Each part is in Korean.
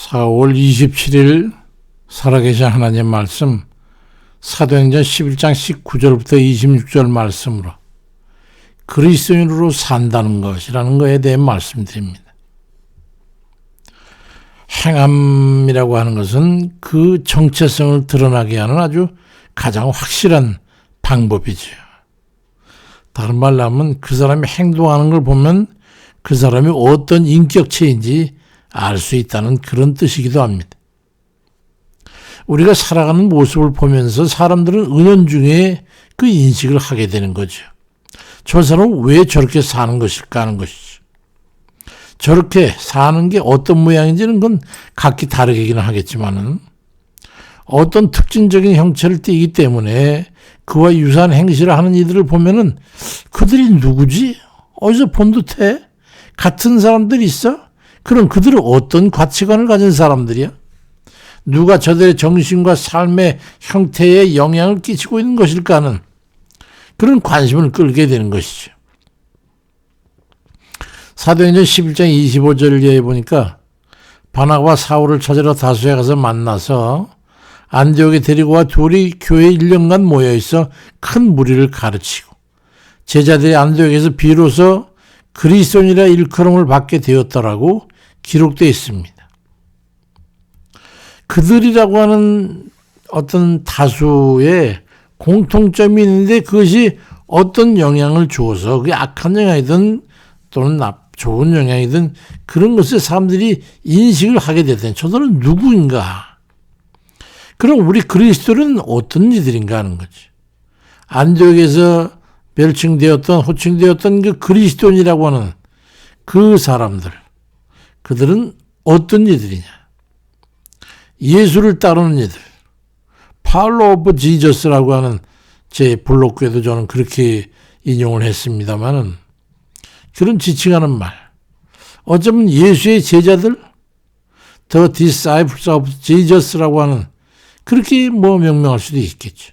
4월 27일 살아계신 하나님 말씀 사도행전 11장 19절부터 26절 말씀으로 그리스도인으로 산다는 것이라는 것에 대해 말씀드립니다. 행함이라고 하는 것은 그 정체성을 드러나게 하는 아주 가장 확실한 방법이죠. 다른 말로 하면 그 사람이 행동하는 걸 보면 그 사람이 어떤 인격체인지 알 수 있다는 그런 뜻이기도 합니다. 우리가 살아가는 모습을 보면서 사람들은 은연중에 그 인식을 하게 되는 거죠. 저 사람은 왜 저렇게 사는 것일까 하는 것이죠. 저렇게 사는 게 어떤 모양인지는 그건 각기 다르기는 하겠지만은 어떤 특징적인 형체를 띠기 때문에 그와 유사한 행실을 하는 이들을 보면은 그들이 누구지? 어디서 본 듯해? 같은 사람들이 있어? 그럼 그들은 어떤 가치관을 가진 사람들이야? 누가 저들의 정신과 삶의 형태에 영향을 끼치고 있는 것일까 하는 그런 관심을 끌게 되는 것이죠. 사도행전 11장 25절에 보니까 바나바와 사울을 찾으러 다소에 가서 만나서 안디옥에 데리고 와 둘이 교회 1년간 모여있어 큰 무리를 가르치고 제자들이 안디옥에서 비로소 그리스도인이라 일컬음을 받게 되었더라고 기록되어 있습니다. 그들이라고 하는 어떤 다수의 공통점이 있는데 그것이 어떤 영향을 주어서 그게 악한 영향이든 또는 좋은 영향이든 그런 것을 사람들이 인식을 하게 되든 저들은 누구인가? 그럼 우리 그리스도는 어떤 이들인가 하는 거지. 안디옥에서 멸칭되었던 호칭되었던 그 그리스도인이라고 하는 그 사람들 그들은 어떤 이들이냐. 예수를 따르는 이들 Follow of Jesus라고 하는 제 블로그에도 저는 그렇게 인용을 했습니다마는 그런 지칭하는 말 어쩌면 예수의 제자들 The Disciples of Jesus라고 하는 그렇게 명명할 수도 있겠죠.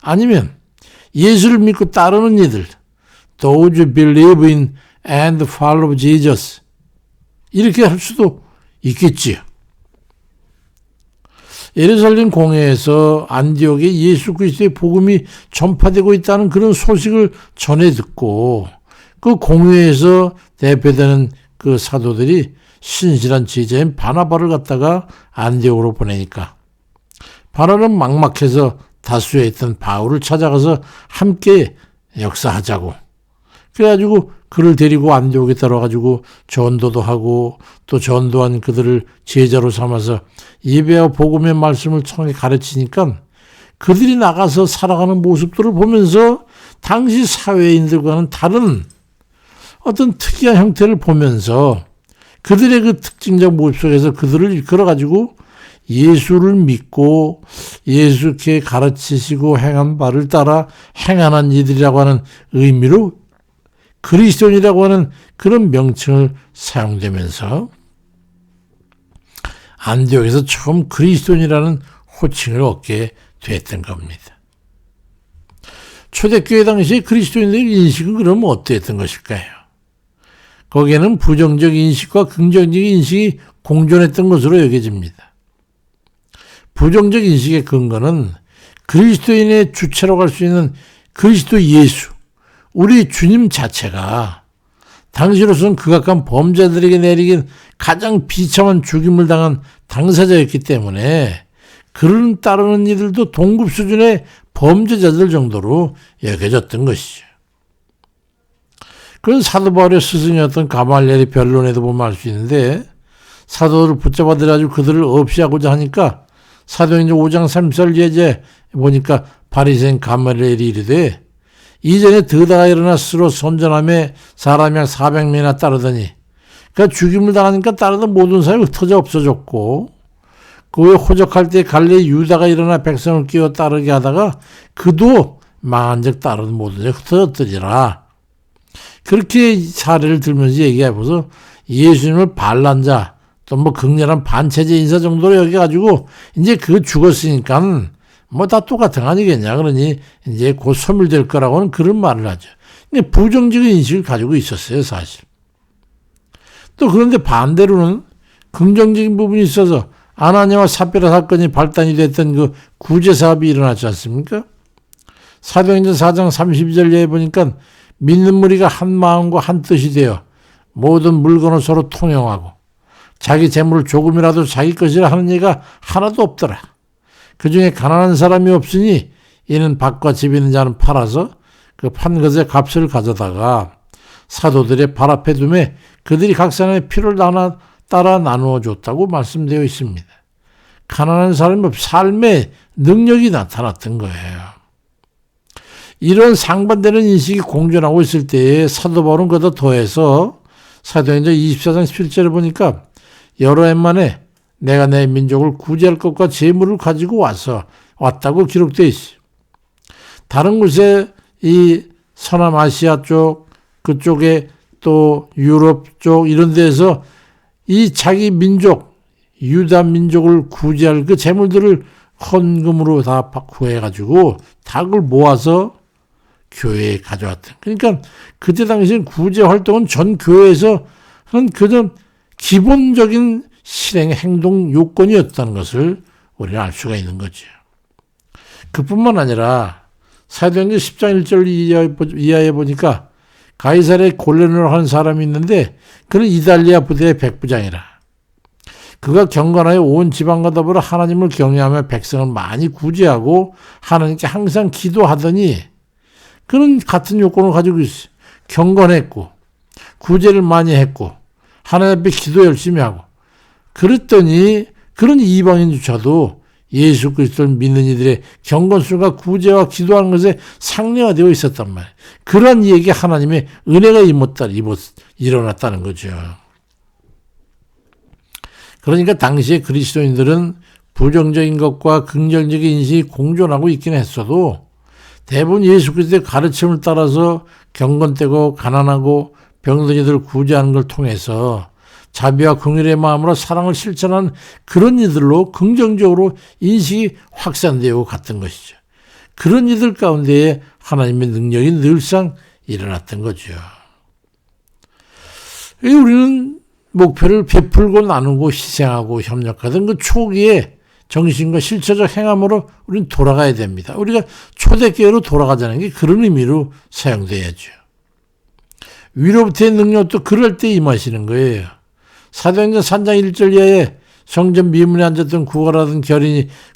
아니면 예수를 믿고 따르는 이들 Those who believe in and follow Jesus 이렇게 할 수도 있겠지요. 예루살렘 공회에서 안디옥에 예수 그리스도의 복음이 전파되고 있다는 그런 소식을 전해 듣고 그 공회에서 대표되는 그 사도들이 신실한 제자인 바나바를 갖다가 안디옥으로 보내니까 바나바는 막막해서 다수에 있던 바울을 찾아가서 함께 역사하자고 그래가지고 그를 데리고 안디옥에 들어가지고 전도도 하고 또 전도한 그들을 제자로 삼아서 예배와 복음의 말씀을 통해 가르치니까 그들이 나가서 살아가는 모습들을 보면서 당시 사회인들과는 다른 어떤 특이한 형태를 보면서 그들의 그 특징적 모습 속에서 그들을 이끌어가지고 예수를 믿고 예수께 가르치시고 행한 바를 따라 행하는 이들이라고 하는 의미로 그리스도인이라고 하는 그런 명칭을 사용되면서 안디옥에서 처음 그리스도인이라는 호칭을 얻게 됐던 겁니다. 초대교회 당시에 그리스도인들의 인식은 그러면 어땠던 것일까요? 거기에는 부정적 인식과 긍정적 인식이 공존했던 것으로 여겨집니다. 부정적 인식의 근거는 그리스도인의 주체로 갈 수 있는 그리스도 예수 우리 주님 자체가 당시로서는 극악한 범죄자들에게 내리긴 가장 비참한 죽임을 당한 당사자였기 때문에 그를 따르는 이들도 동급 수준의 범죄자들 정도로 여겨졌던 것이죠. 그런 사도 바울의 스승이었던 가말리엘의 변론에도 보면 알 수 있는데 사도들을 붙잡아 들여가지고 그들을 없이하고자 하니까 사도행전 5장 3절 예제 보니까 바리새인 가말리엘이 이르되 이전에 드다가 일어나 스스로 선전하며 사람이 한 400명이나 따르더니 그러니까 죽임을 당하니까 따르던 모든 사람이 흩어져 없어졌고 그 후에 호적할 때 갈릴리 유다가 일어나 백성을 끼워 따르게 하다가 그도 망한 적 따르던 모든 자가 흩어졌더니라. 그렇게 사례를 들면서 얘기해보서 예수님을 반란자 또 극렬한 반체제 인사 정도로 여겨가지고 이제 그거 죽었으니까 다 똑같은 거 아니겠냐. 그러니 이제 곧 소멸될 거라고는 그런 말을 하죠. 근데 부정적인 인식을 가지고 있었어요, 사실. 또 그런데 반대로는 긍정적인 부분이 있어서 아나니아와 삽비라 사건이 발단이 됐던 그 구제 사업이 일어났지 않습니까? 사도행전 4장 32절에 보니까 믿는 무리가 한 마음과 한 뜻이 되어 모든 물건을 서로 통용하고 자기 재물을 조금이라도 자기 것이라 하는 이가 하나도 없더라. 그 중에 가난한 사람이 없으니 이는 밭과 집 있는 자는 팔아서 그 판 것의 값을 가져다가 사도들의 발 앞에 두매 그들이 각 사람의 필요를 따라 나누어 줬다고 말씀되어 있습니다. 가난한 사람의 삶의 능력이 나타났던 거예요. 이런 상반되는 인식이 공존하고 있을 때에 사도 바울은 그보다 더해서 사도행전 24장 17절을 보니까 여러 해 만에 내가 내 민족을 구제할 것과 재물을 가지고 왔다고 기록되어 있어요. 다른 곳에 이 서남아시아 쪽, 그쪽에 또 유럽 쪽 이런 데서 이 자기 민족, 유다 민족을 구제할 그 재물들을 헌금으로 다 구해가지고 다 그걸 모아서 교회에 가져왔던. 그러니까 그때 당시엔 구제 활동은 전 교회에서 하는 그런 기본적인 실행 행동 요건이었다는 것을 우리는 알 수가 있는 거죠. 그뿐만 아니라 사도행전 10장 1절 이하에 보니까 가이사랴에 골레노라고 하는 사람이 있는데 그는 이달리아 부대의 백부장이라. 그가 경건하여 온 지방과 더불어 하나님을 경외하며 백성을 많이 구제하고 하나님께 항상 기도하더니 그는 같은 요건을 가지고 있어요. 경건했고 구제를 많이 했고 하나님 앞에 기도 열심히 하고 그랬더니 그런 이방인조차도 예수 그리스도를 믿는 이들의 경건술과 구제와 기도하는 것에 상례화되어 있었단 말이에요. 그런 얘기 하나님의 은혜가 일어났다는 거죠. 그러니까 당시에 그리스도인들은 부정적인 것과 긍정적인 인식이 공존하고 있긴 했어도 대부분 예수 그리스도의 가르침을 따라서 경건되고 가난하고 병든 이들을 구제하는 걸 통해서 자비와 긍휼의 마음으로 사랑을 실천한 그런 이들로 긍정적으로 인식이 확산되어 갔던 것이죠. 그런 이들 가운데에 하나님의 능력이 늘상 일어났던 거죠. 우리는 목표를 베풀고 나누고 희생하고 협력하던 그 초기에 정신과 실체적 행함으로 우리는 돌아가야 됩니다. 우리가 초대교회로 돌아가자는 게 그런 의미로 사용돼야죠. 위로부터의 능력도 그럴 때 임하시는 거예요. 사도행전 3장 1절 이하에 성전 미문에 앉았던 구걸하던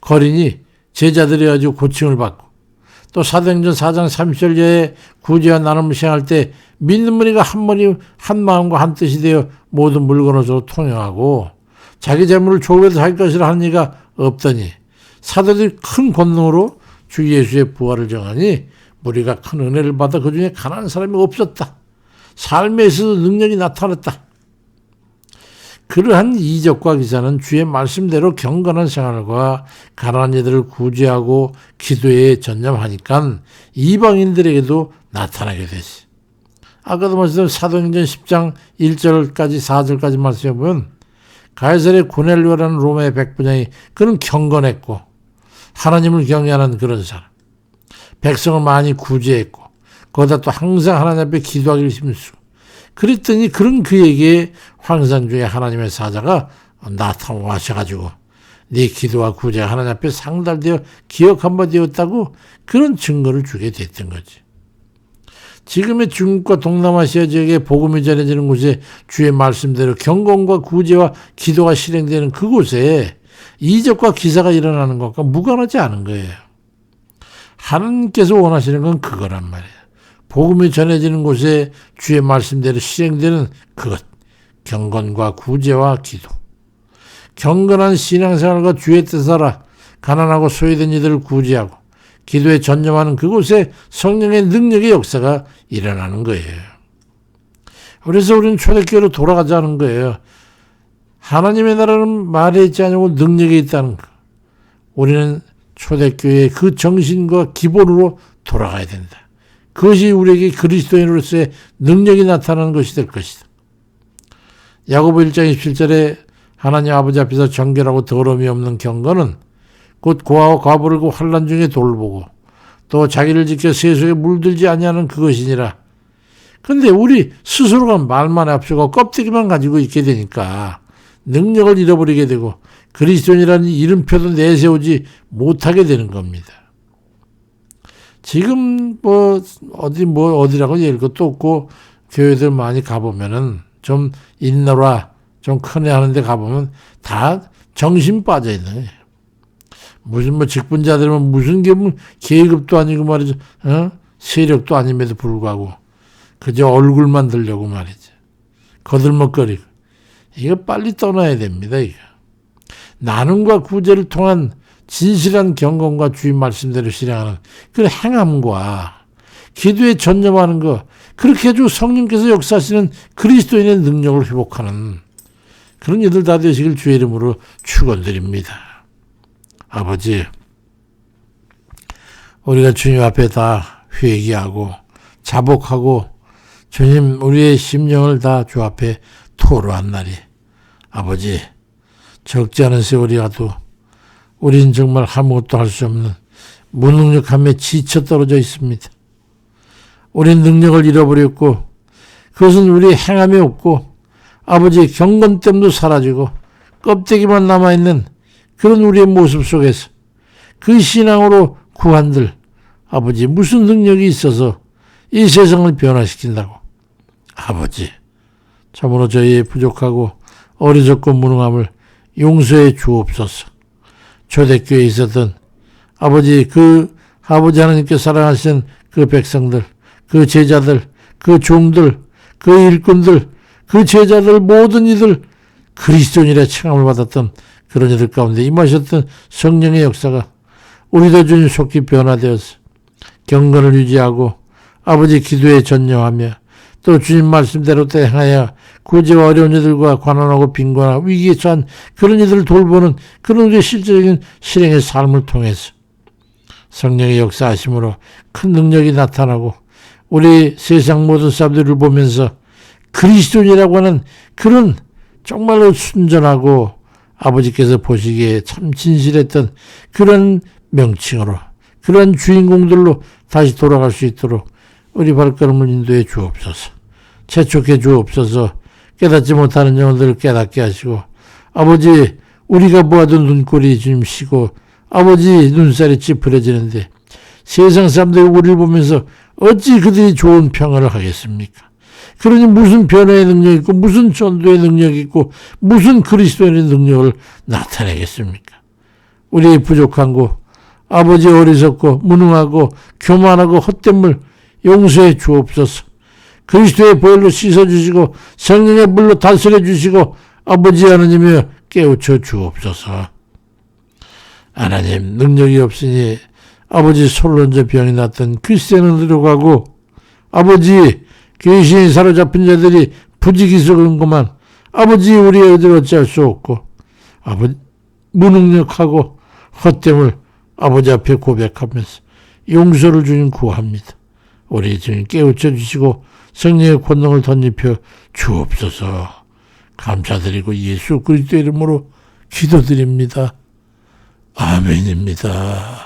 거린이 제자들이 가지고 고침을 받고 또 사도행전 4장 30절 이하에 구제와 나눔을 시행할 때 믿는 무리가 한 마음과 한 뜻이 되어 모든 물건을 서로 통용하고 자기 재물을 조금이라도 자기 것이라 하는 이가 없더니 사도들이 큰 권능으로 주 예수의 부활을 정하니 무리가 큰 은혜를 받아 그 중에 가난한 사람이 없었다. 삶에 있어서 능력이 나타났다. 그러한 이적과 기사는 주의 말씀대로 경건한 생활과 가난한 이들을 구제하고 기도에 전념하니까 이방인들에게도 나타나게 되지. 아까도 말씀드린 사도행전 10장 1절까지 4절까지 말씀해 보면 가이사랴 고넬료라는 로마의 백부장이 그는 경건했고 하나님을 경외하는 그런 사람. 백성을 많이 구제했고 거기다 또 항상 하나님 앞에 기도하기를 힘쓰고 그랬더니 그런 그에게 환상 중에 하나님의 사자가 나타나셔가지고 네 기도와 구제가 하나님 앞에 상달되어 기억 한번 되었다고 그런 증거를 주게 됐던 거지. 지금의 중국과 동남아시아 지역에 복음이 전해지는 곳에 주의 말씀대로 경건과 구제와 기도가 실행되는 그곳에 이적과 기사가 일어나는 것과 무관하지 않은 거예요. 하나님께서 원하시는 건 그거란 말이에요. 복음이 전해지는 곳에 주의 말씀대로 실행되는 그것, 경건과 구제와 기도. 경건한 신앙생활과 주의 뜻을 알아 가난하고 소외된 이들을 구제하고 기도에 전념하는 그곳에 성령의 능력의 역사가 일어나는 거예요. 그래서 우리는 초대교회로 돌아가자는 거예요. 하나님의 나라는 말에 있지 않고 능력에 있다는 거. 우리는 초대교회의 그 정신과 기본으로 돌아가야 된다. 그것이 우리에게 그리스도인으로서의 능력이 나타나는 것이 될 것이다. 야고보 1장 27절에 하나님 아버지 앞에서 정결하고 더러움이 없는 경건은 곧 고아와 과부를 그 환난 중에 돌보고 또 자기를 지켜 세속에 물들지 아니하는 그것이니라. 그런데 우리 스스로가 말만 앞서고 껍데기만 가지고 있게 되니까 능력을 잃어버리게 되고 그리스도인이라는 이름표도 내세우지 못하게 되는 겁니다. 지금 어디라고 얘기할 것도 없고 교회들 많이 가보면은 좀 인너라 좀 큰애 하는데 가보면 다 정신 빠져 있는 거예요. 무슨 직분자들은 무슨 계급도 아니고 말이죠. 세력도 아님에도 불구하고 그저 얼굴만 들려고 말이죠. 거들먹거리고. 이거 빨리 떠나야 됩니다. 이거. 나눔과 구제를 통한 진실한 경건과 주님 말씀대로 실행하는 그 행함과 기도에 전념하는 거, 그렇게 해주고 성령께서 역사하시는 그리스도인의 능력을 회복하는 그런 이들 다 되시길 주의 이름으로 축원드립니다. 아버지, 우리가 주님 앞에 다 회개하고 자복하고 주님 우리의 심령을 다 주 앞에 토로한 날이, 아버지, 적지 않은 세월이 가도 우리는 정말 아무것도 할 수 없는 무능력함에 지쳐 떨어져 있습니다. 우린 능력을 잃어버렸고 그것은 우리의 행함이 없고 아버지의 경건됨도 사라지고 껍데기만 남아있는 그런 우리의 모습 속에서 그 신앙으로 구한들 아버지 무슨 능력이 있어서 이 세상을 변화시킨다고. 아버지, 참으로 저희의 부족하고 어리석고 무능함을 용서해 주옵소서. 초대교회에 있었던 아버지 아버지 하나님께 사랑하신 그 백성들, 그 제자들, 그 종들, 그 일꾼들, 그 제자들 모든 이들 그리스도인이라 칭함을 받았던 그런 이들 가운데 임하셨던 성령의 역사가 우리도 주님 속히 변화되어서 경건을 유지하고 아버지 기도에 전념하며 또 주님 말씀대로 행하여 구제와 어려운 이들과 관원하고 빈곤하고 위기에 처한 그런 이들을 돌보는 그런 우리의 실제적인 실행의 삶을 통해서 성령의 역사하심으로 큰 능력이 나타나고 우리 세상 모든 사람들을 보면서 그리스도인이라고 하는 그런 정말로 순전하고 아버지께서 보시기에 참 진실했던 그런 명칭으로 그런 주인공들로 다시 돌아갈 수 있도록 우리 발걸음을 인도해 주옵소서. 재촉해 주옵소서. 깨닫지 못하는 영혼들을 깨닫게 하시고 아버지, 우리가 보아둔 눈꼴이 주님 시고 아버지 눈살이 찌푸려지는데 세상 사람들이 우리를 보면서 어찌 그들이 좋은 평을 하겠습니까? 그러니 무슨 변화의 능력이 있고 무슨 전도의 능력이 있고 무슨 그리스도인의 능력을 나타내겠습니까? 우리의 부족한 거 아버지 어리석고 무능하고 교만하고 헛됨을 용서해 주옵소서. 그리스도의 보혈로 씻어주시고 성령의 물로 다스려 주시고 아버지 하나님이여 깨우쳐 주옵소서. 하나님, 능력이 없으니 아버지 솔로 혼자 병이 났던 그리스도인을 데려가고 아버지 귀신이 사로잡힌 자들이 부지기수한 것만 아버지 우리의 의대로 어찌할 수 없고 아버지 무능력하고 헛됨을 아버지 앞에 고백하면서 용서를 주님 구합니다. 우리 주님 깨우쳐 주시고 성령의 권능을 덧입혀 주옵소서. 감사드리고 예수 그리스도 이름으로 기도드립니다. 아멘입니다.